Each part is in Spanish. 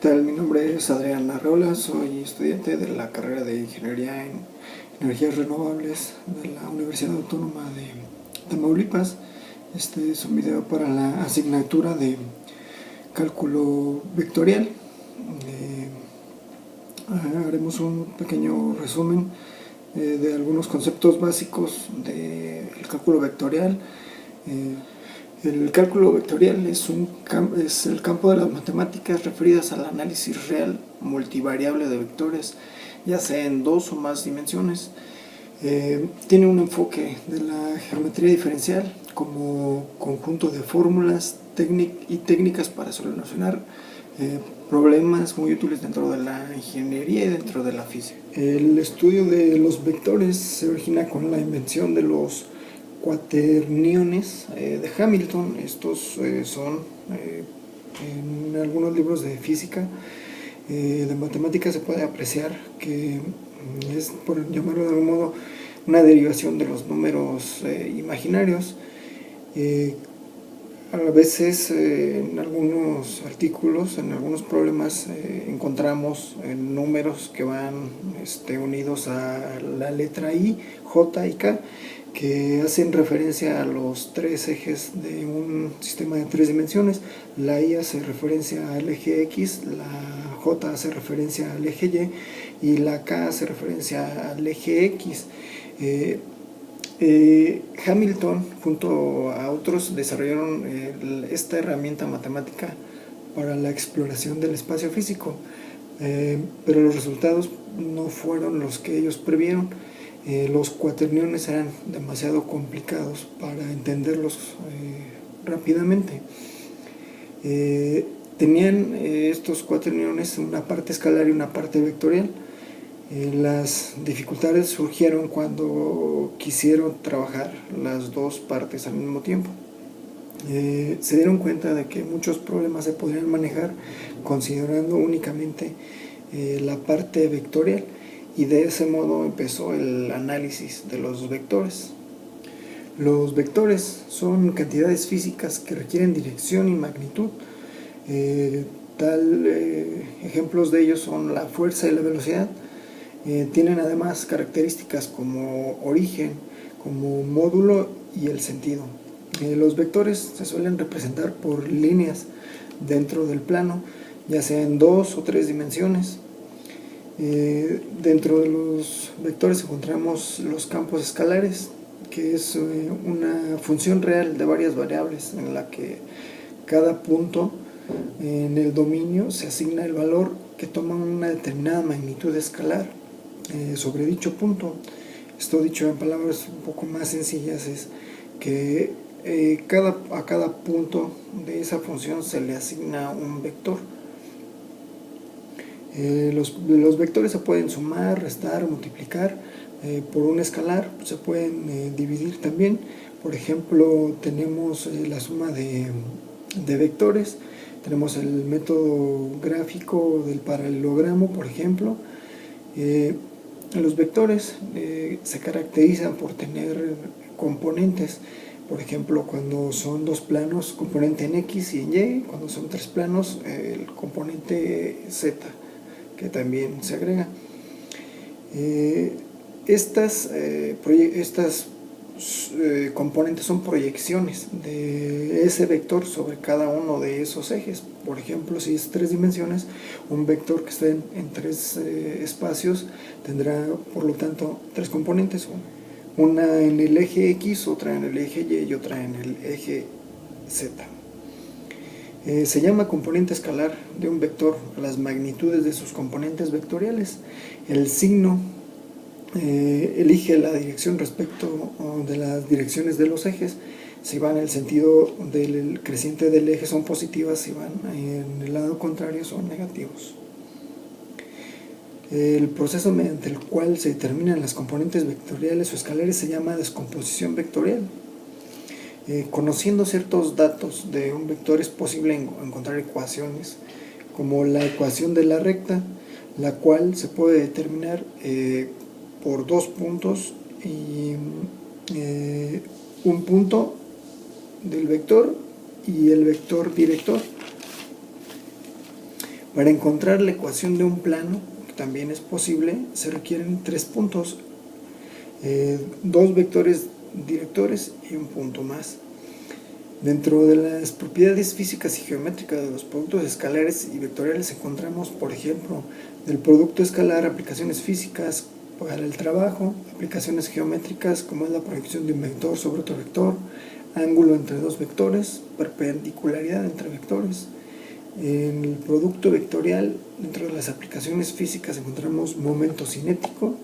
tal? Mi nombre es Adrián Arreola, soy estudiante de la carrera de Ingeniería en Energías Renovables de la Universidad Autónoma de Tamaulipas. Este es un video para la asignatura de cálculo vectorial. Haremos un pequeño resumen de algunos conceptos básicos del cálculo vectorial. El cálculo vectorial es el campo de las matemáticas referidas al análisis real multivariable de vectores, ya sea en dos o más dimensiones. Tiene un enfoque de la geometría diferencial como conjunto de fórmulas y técnicas para solucionar problemas muy útiles dentro de la ingeniería y dentro de la física. El estudio de los vectores se origina con la invención de los cuaterniones de Hamilton. Estos son en algunos libros de física, de matemáticas se puede apreciar que es, por llamarlo de algún modo, una derivación de los números imaginarios. A veces en algunos artículos, en algunos problemas, encontramos números que van unidos a la letra I, J y K, que hacen referencia a los tres ejes de un sistema de tres dimensiones. La I hace referencia al eje X, la J hace referencia al eje Y y la K hace referencia al eje X. Hamilton junto a otros desarrollaron esta herramienta matemática para la exploración del espacio físico, pero los resultados no fueron los que ellos previeron. Los cuaterniones eran demasiado complicados para entenderlos rápidamente. Tenían estos cuaterniones una parte escalar y una parte vectorial. Las dificultades surgieron cuando quisieron trabajar las dos partes al mismo tiempo. Se dieron cuenta de que muchos problemas se podrían manejar considerando únicamente la parte vectorial, y de ese modo empezó el análisis de los vectores. Los vectores son cantidades físicas que requieren dirección y magnitud. Ejemplos de ellos son la fuerza y la velocidad. Tienen además características como origen, como módulo y el sentido. Los vectores se suelen representar por líneas dentro del plano, ya sea en dos o tres dimensiones. Dentro de los vectores encontramos los campos escalares, que es una función real de varias variables en la que cada punto en el dominio se asigna el valor que toma una determinada magnitud escalar sobre dicho punto. Esto, dicho en palabras un poco más sencillas, es que a cada punto de esa función se le asigna un vector. Los vectores se pueden sumar, restar, multiplicar. Por un escalar se pueden dividir también. Por ejemplo, tenemos la suma de vectores. Tenemos el método gráfico del paralelogramo, por ejemplo. Los vectores se caracterizan por tener componentes. Por ejemplo, cuando son dos planos, componente en X y en Y. Cuando son tres planos, el componente Z, que también se agrega. Estas componentes son proyecciones de ese vector sobre cada uno de esos ejes. Por ejemplo, si es tres dimensiones, un vector que esté en tres espacios tendrá, por lo tanto, tres componentes: una en el eje X, otra en el eje Y y otra en el eje Z. Se llama componente escalar de un vector a las magnitudes de sus componentes vectoriales. El signo elige la dirección respecto de las direcciones de los ejes. Si van en el sentido del creciente del eje son positivas, si van en el lado contrario son negativos. El proceso mediante el cual se determinan las componentes vectoriales o escalares se llama descomposición vectorial. Conociendo ciertos datos de un vector es posible encontrar ecuaciones, como la ecuación de la recta, la cual se puede determinar por dos puntos y un punto del vector y el vector director. Para encontrar la ecuación de un plano, que también es posible, se requieren 3 puntos, 2 vectores directores y un punto más. Dentro de las propiedades físicas y geométricas de los productos escalares y vectoriales encontramos, por ejemplo, del producto escalar aplicaciones físicas para el trabajo, aplicaciones geométricas como es la proyección de un vector sobre otro vector, ángulo entre dos vectores, perpendicularidad entre vectores. En el producto vectorial, dentro de las aplicaciones físicas encontramos momento cinético,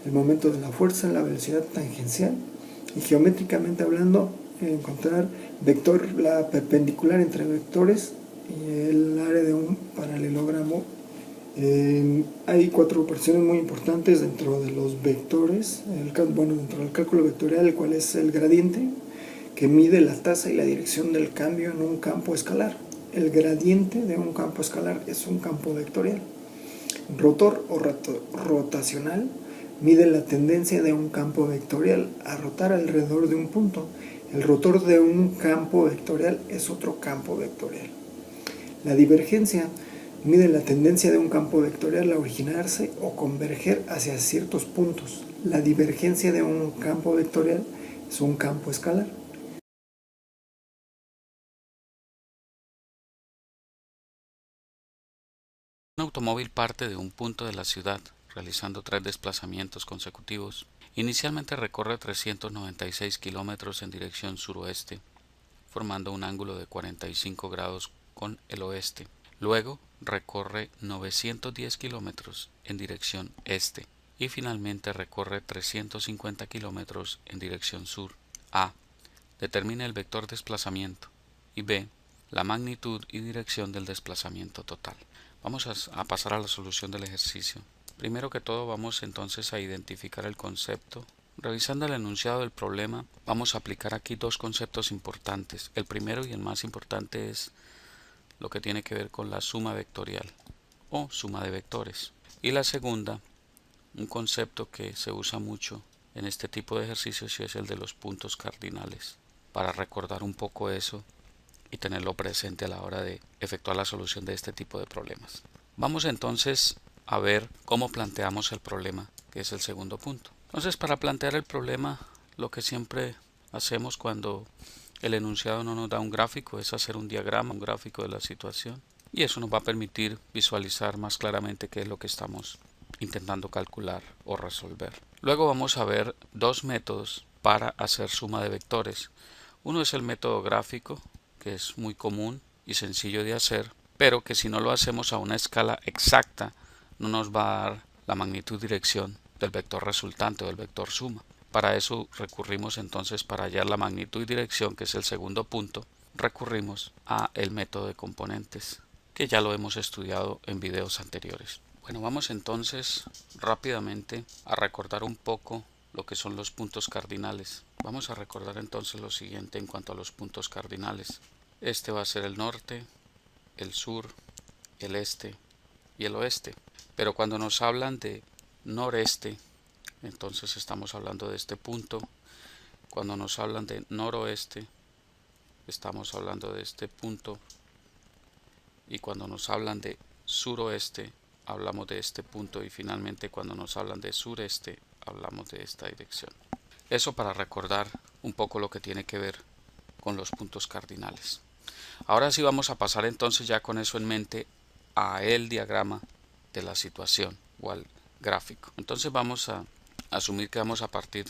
el momento de la fuerza, la velocidad tangencial, y geométricamente hablando, encontrar vector, la perpendicular entre vectores y el área de un paralelogramo. Hay 4 operaciones muy importantes dentro de los vectores, dentro del cálculo vectorial, el cual es el gradiente, que mide la tasa y la dirección del cambio en un campo escalar. El gradiente de un campo escalar es un campo vectorial. Rotor o rotacional mide la tendencia de un campo vectorial a rotar alrededor de un punto. El rotor de un campo vectorial es otro campo vectorial. La divergencia mide la tendencia de un campo vectorial a originarse o converger hacia ciertos puntos. La divergencia de un campo vectorial es un campo escalar. Un automóvil parte de un punto de la ciudad, realizando 3 desplazamientos consecutivos. Inicialmente recorre 396 kilómetros en dirección suroeste, formando un ángulo de 45 grados con el oeste. Luego recorre 910 kilómetros en dirección este y finalmente recorre 350 kilómetros en dirección sur. A. Determina el vector desplazamiento y B. La magnitud y dirección del desplazamiento total. Vamos a pasar a la solución del ejercicio. Primero que todo vamos entonces a identificar el concepto. Revisando el enunciado del problema, vamos a aplicar aquí 2 conceptos importantes. El primero y el más importante es lo que tiene que ver con la suma vectorial o suma de vectores. Y la segunda, un concepto que se usa mucho en este tipo de ejercicios y es el de los puntos cardinales. Para recordar un poco eso y tenerlo presente a la hora de efectuar la solución de este tipo de problemas. Vamos entonces a ver cómo planteamos el problema, que es el segundo punto. Entonces, para plantear el problema, lo que siempre hacemos cuando el enunciado no nos da un gráfico es hacer un diagrama, un gráfico de la situación, y eso nos va a permitir visualizar más claramente qué es lo que estamos intentando calcular o resolver. Luego vamos a ver 2 métodos para hacer suma de vectores. Uno es el método gráfico, que es muy común y sencillo de hacer, pero que si no lo hacemos a una escala exacta no nos va a dar la magnitud dirección del vector resultante o del vector suma. Para eso recurrimos entonces, para hallar la magnitud y dirección, que es el segundo punto, recurrimos a el método de componentes, que ya lo hemos estudiado en videos anteriores. Bueno, vamos entonces rápidamente a recordar un poco lo que son los puntos cardinales. Vamos a recordar entonces lo siguiente en cuanto a los puntos cardinales. Este va a ser el norte, el sur, el este y el oeste. Pero cuando nos hablan de noreste, entonces estamos hablando de este punto. Cuando nos hablan de noroeste, estamos hablando de este punto. Y cuando nos hablan de suroeste, hablamos de este punto. Y finalmente cuando nos hablan de sureste, hablamos de esta dirección. Eso para recordar un poco lo que tiene que ver con los puntos cardinales. Ahora sí vamos a pasar entonces, ya con eso en mente, a el diagrama de la situación o al gráfico. Entonces vamos a asumir que vamos a partir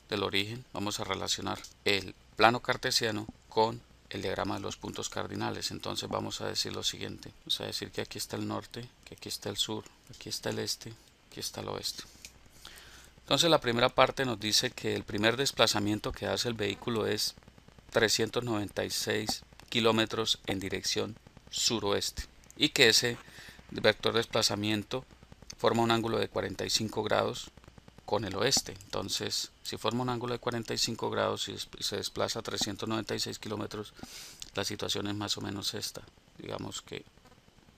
del origen, vamos a relacionar el plano cartesiano con el diagrama de los puntos cardinales. Entonces vamos a decir lo siguiente, vamos a decir que aquí está el norte, que aquí está el sur, aquí está el este, aquí está el oeste. Entonces la primera parte nos dice que el primer desplazamiento que hace el vehículo es 396 kilómetros en dirección suroeste y que ese vector de desplazamiento forma un ángulo de 45 grados con el oeste. Entonces, si forma un ángulo de 45 grados y se desplaza 396 kilómetros, la situación es más o menos esta. Digamos que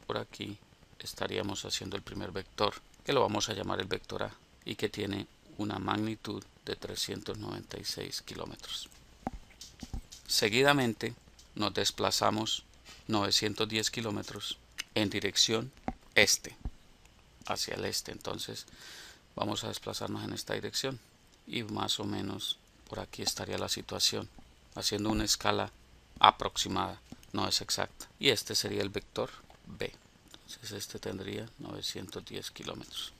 por aquí estaríamos haciendo el primer vector, que lo vamos a llamar el vector A, y que tiene una magnitud de 396 kilómetros. Seguidamente nos desplazamos 910 kilómetros en dirección este, hacia el este. Entonces vamos a desplazarnos en esta dirección y más o menos por aquí estaría la situación, haciendo una escala aproximada, no es exacta. Y este sería el vector B. Entonces este tendría 910 kilómetros.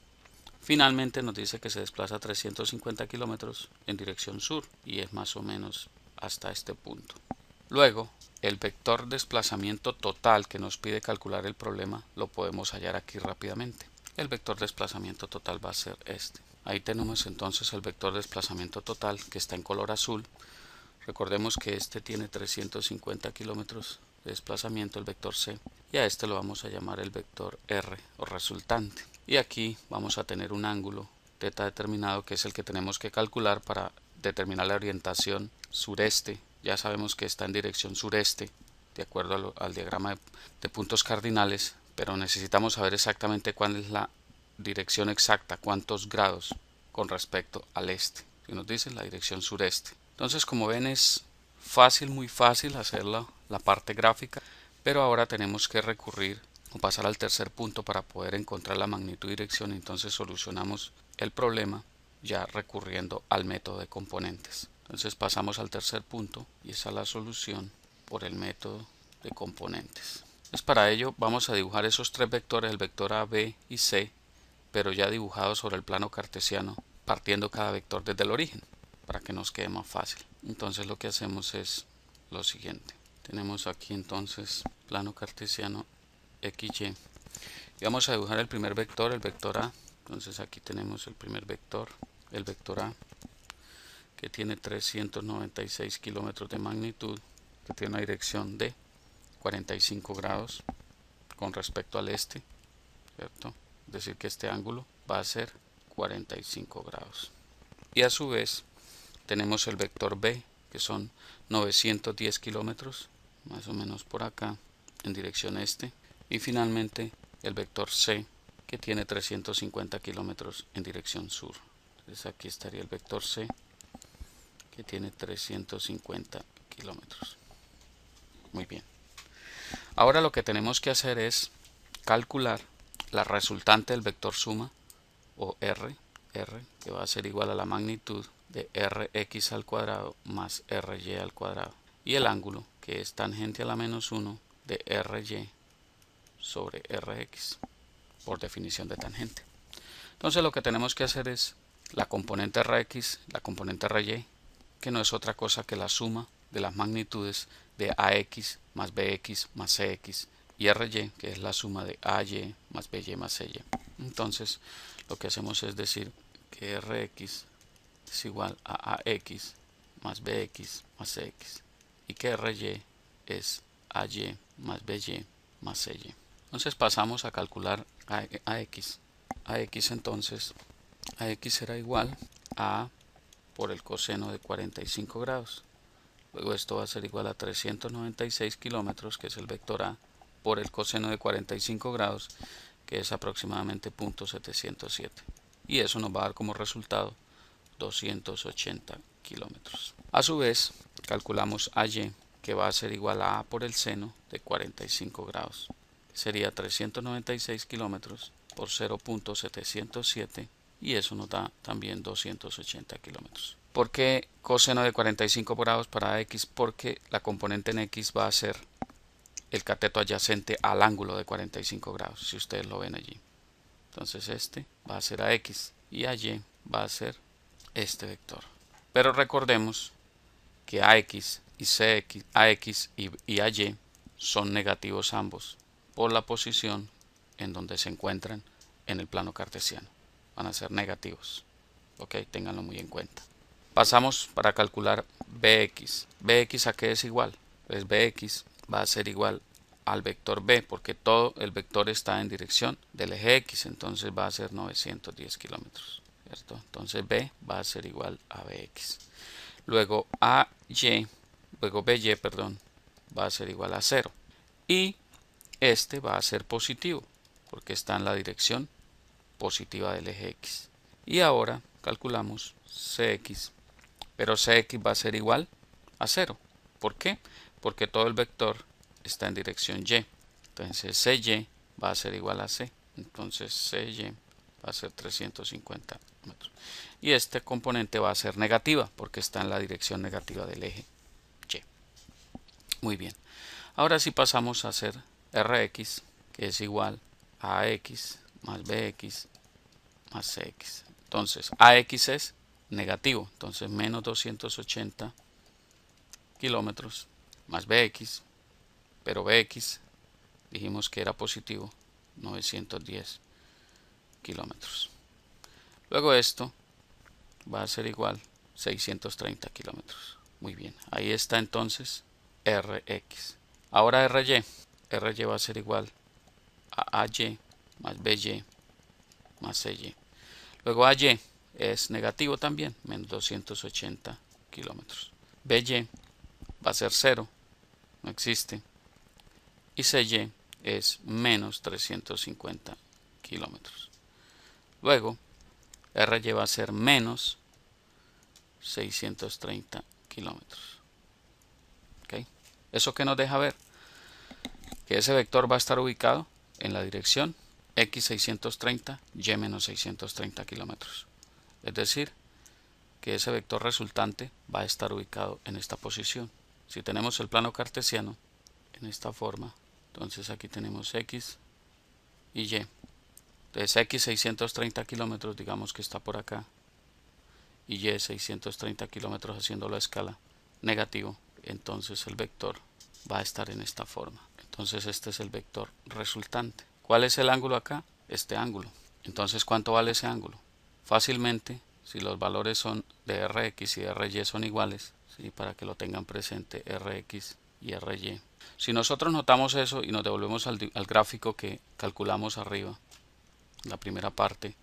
Finalmente nos dice que se desplaza 350 kilómetros en dirección sur y es más o menos hasta este punto. Luego, el vector desplazamiento total que nos pide calcular el problema lo podemos hallar aquí rápidamente. El vector desplazamiento total va a ser este. Ahí tenemos entonces el vector desplazamiento total que está en color azul. Recordemos que este tiene 350 kilómetros de desplazamiento, el vector C, y a este lo vamos a llamar el vector R o resultante. Y aquí vamos a tener un ángulo θ determinado que es el que tenemos que calcular para determinar la orientación sureste. Ya sabemos que está en dirección sureste de acuerdo al diagrama de puntos cardinales, pero necesitamos saber exactamente cuál es la dirección exacta, cuántos grados con respecto al este. Y nos dice la dirección sureste. Entonces, como ven, es fácil, muy fácil hacer la parte gráfica, pero ahora tenemos que recurrir o pasar al tercer punto para poder encontrar la magnitud y dirección. Entonces solucionamos el problema ya recurriendo al método de componentes. Entonces pasamos al tercer punto y esa es la solución por el método de componentes. Entonces para ello vamos a dibujar esos tres vectores, el vector A, B y C, pero ya dibujados sobre el plano cartesiano, partiendo cada vector desde el origen, para que nos quede más fácil. Entonces lo que hacemos es lo siguiente. Tenemos aquí entonces plano cartesiano XY. Y vamos a dibujar el primer vector, el vector A. Entonces aquí tenemos el primer vector, el vector A, que tiene 396 kilómetros de magnitud, que tiene una dirección de 45 grados con respecto al este, ¿cierto? Es decir, que este ángulo va a ser 45 grados. Y a su vez tenemos el vector B, que son 910 kilómetros, más o menos por acá, en dirección este. Y finalmente el vector C, que tiene 350 kilómetros en dirección sur. Entonces aquí estaría el vector C, que tiene 350 kilómetros. Muy bien. Ahora lo que tenemos que hacer es calcular la resultante del vector suma, o R, que va a ser igual a la magnitud de Rx al cuadrado más Ry al cuadrado. Y el ángulo, que es tangente a la menos 1 de Ry sobre Rx, por definición de tangente. Entonces lo que tenemos que hacer es la componente Rx, la componente Ry, que no es otra cosa que la suma de las magnitudes de Ax más Bx más Cx y Ry, que es la suma de Ay más By más Cy. Entonces lo que hacemos es decir que Rx es igual a Ax más Bx más Cx y que Ry es Ay más By más Cy. Entonces pasamos a calcular Ax. Ax entonces, Ax será igual a por el coseno de 45 grados. Luego esto va a ser igual a 396 kilómetros, que es el vector A, por el coseno de 45 grados, que es aproximadamente 0.707. Y eso nos va a dar como resultado 280 kilómetros. A su vez, calculamos Ay, que va a ser igual a por el seno de 45 grados. Sería 396 kilómetros por 0.707 y eso nos da también 280 kilómetros. ¿Por qué coseno de 45 grados para x? Porque la componente en x va a ser el cateto adyacente al ángulo de 45 grados, si ustedes lo ven allí. Entonces este va a ser ax y ay va a ser este vector. Pero recordemos que ax y cx, ax y ay son negativos ambos por la posición en donde se encuentran en el plano cartesiano. Van a ser negativos. Ok, ténganlo muy en cuenta. Pasamos para calcular Bx. ¿Bx a qué es igual? Pues Bx va a ser igual al vector B, porque todo el vector está en dirección del eje X, entonces va a ser 910 kilómetros, ¿cierto? Entonces B va a ser igual a Bx. Luego By, perdón, va a ser igual a 0. Y este va a ser positivo, porque está en la dirección positiva del eje X. Y ahora calculamos Cx, pero Cx va a ser igual a 0. ¿Por qué? Porque todo el vector está en dirección Y. Entonces Cy va a ser igual a C. Entonces CY va a ser 350 metros. Y este componente va a ser negativa porque está en la dirección negativa del eje Y. Muy bien. Ahora sí pasamos a hacer Rx, que es igual a AX más BX más CX. Entonces AX es negativo, entonces menos 280 kilómetros más BX, pero BX dijimos que era positivo, 910 kilómetros. Luego esto va a ser igual 630 kilómetros. Muy bien, ahí está entonces Rx. Ahora Ry. Ry va a ser igual a AY más BY más CY. Luego AY es negativo también, menos 280 kilómetros. BY va a ser 0, no existe. Y CY es menos 350 kilómetros. Luego RY va a ser menos 630 kilómetros. ¿Okay? ¿Eso qué nos deja ver? Que ese vector va a estar ubicado en la dirección X 630, Y menos 630 kilómetros. Es decir, que ese vector resultante va a estar ubicado en esta posición. Si tenemos el plano cartesiano en esta forma, entonces aquí tenemos X y Y. Entonces X 630 kilómetros, digamos que está por acá, y Y 630 kilómetros haciendo la escala negativo, entonces el vector va a estar en esta forma. Entonces este es el vector resultante. ¿Cuál es el ángulo acá? Este ángulo. Entonces, ¿cuánto vale ese ángulo? Fácilmente, si los valores son de Rx y Ry son iguales, ¿sí? Para que lo tengan presente, Rx y Ry. Si nosotros notamos eso y nos devolvemos al gráfico que calculamos arriba, la primera parte,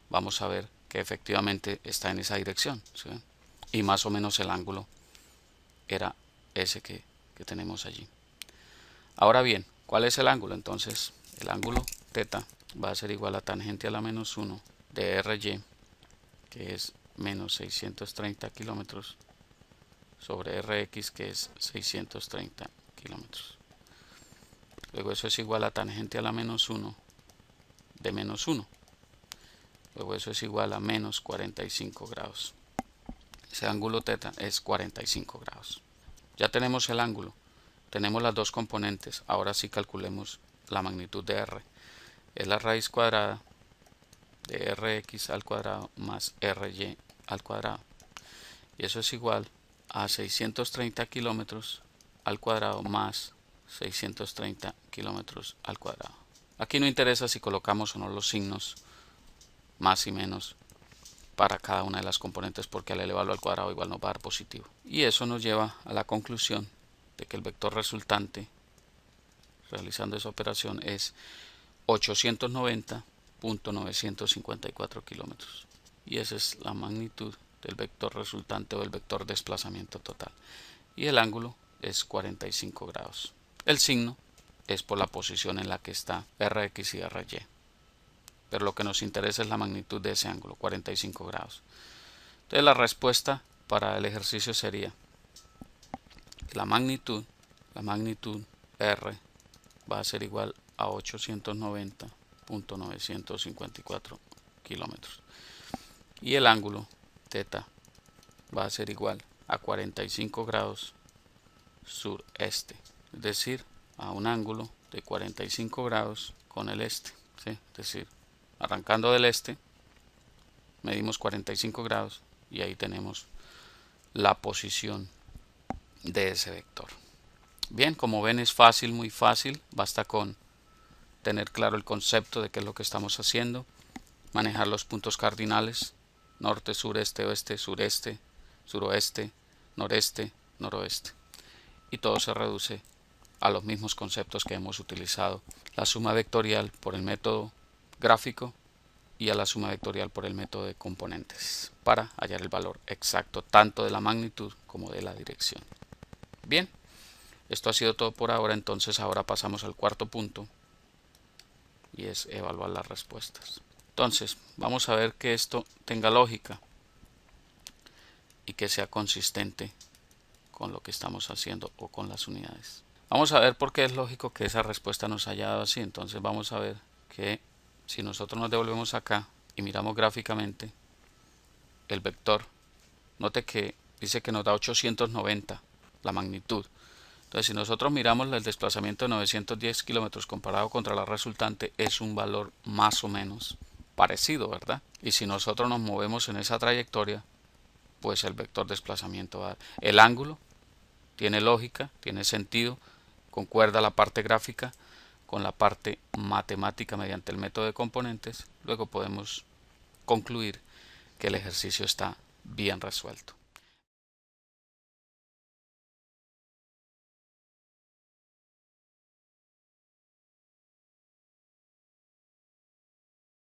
vamos a ver que efectivamente está en esa dirección, ¿sí? Y más o menos el ángulo era ese que tenemos allí. Ahora bien, ¿cuál es el ángulo? Entonces el ángulo θ va a ser igual a tangente a la menos 1 de Ry, que es menos 630 kilómetros, sobre Rx, que es 630 kilómetros. Luego eso es igual a tangente a la menos 1 de menos 1. Luego eso es igual a menos 45 grados. Ese ángulo θ es 45 grados. Ya tenemos el ángulo, tenemos las dos componentes. Ahora sí calculemos la magnitud de R. Es la raíz cuadrada de Rx al cuadrado más Ry al cuadrado. Y eso es igual a 630 kilómetros al cuadrado más 630 kilómetros al cuadrado. Aquí no interesa si colocamos o no los signos más y menos para cada una de las componentes, porque al elevarlo al cuadrado igual nos va a dar positivo. Y eso nos lleva a la conclusión de que el vector resultante realizando esa operación es 890.954 kilómetros. Y esa es la magnitud del vector resultante o del vector desplazamiento total. Y el ángulo es 45 grados. El signo es por la posición en la que está Rx y Ry. Pero lo que nos interesa es la magnitud de ese ángulo, 45 grados. Entonces la respuesta para el ejercicio sería la magnitud R va a ser igual a 890.954 kilómetros. Y el ángulo θ va a ser igual a 45 grados sureste. Es decir, a un ángulo de 45 grados con el este. ¿Sí? Es decir, arrancando del este, medimos 45 grados y ahí tenemos la posición de ese vector. Bien, como ven es fácil, muy fácil. Basta con tener claro el concepto de qué es lo que estamos haciendo, manejar los puntos cardinales, norte, sureste, oeste, sureste, suroeste, noreste, noroeste. Y todo se reduce a los mismos conceptos que hemos utilizado: la suma vectorial por el método gráfico y a la suma vectorial por el método de componentes, para hallar el valor exacto tanto de la magnitud como de la dirección. Bien, esto ha sido todo por ahora. Entonces ahora pasamos al cuarto punto, y es evaluar las respuestas. Entonces vamos a ver que esto tenga lógica y que sea consistente con lo que estamos haciendo o con las unidades. Vamos a ver por qué es lógico que esa respuesta nos haya dado así. Entonces vamos a ver que si nosotros nos devolvemos acá y miramos gráficamente el vector, note que dice que nos da 890 la magnitud. Entonces si nosotros miramos el desplazamiento de 910 kilómetros comparado contra la resultante, es un valor más o menos parecido, ¿verdad? Y si nosotros nos movemos en esa trayectoria, pues el vector desplazamiento va a dar. El ángulo tiene lógica, tiene sentido, concuerda la parte gráfica con la parte matemática mediante el método de componentes. Luego podemos concluir que el ejercicio está bien resuelto.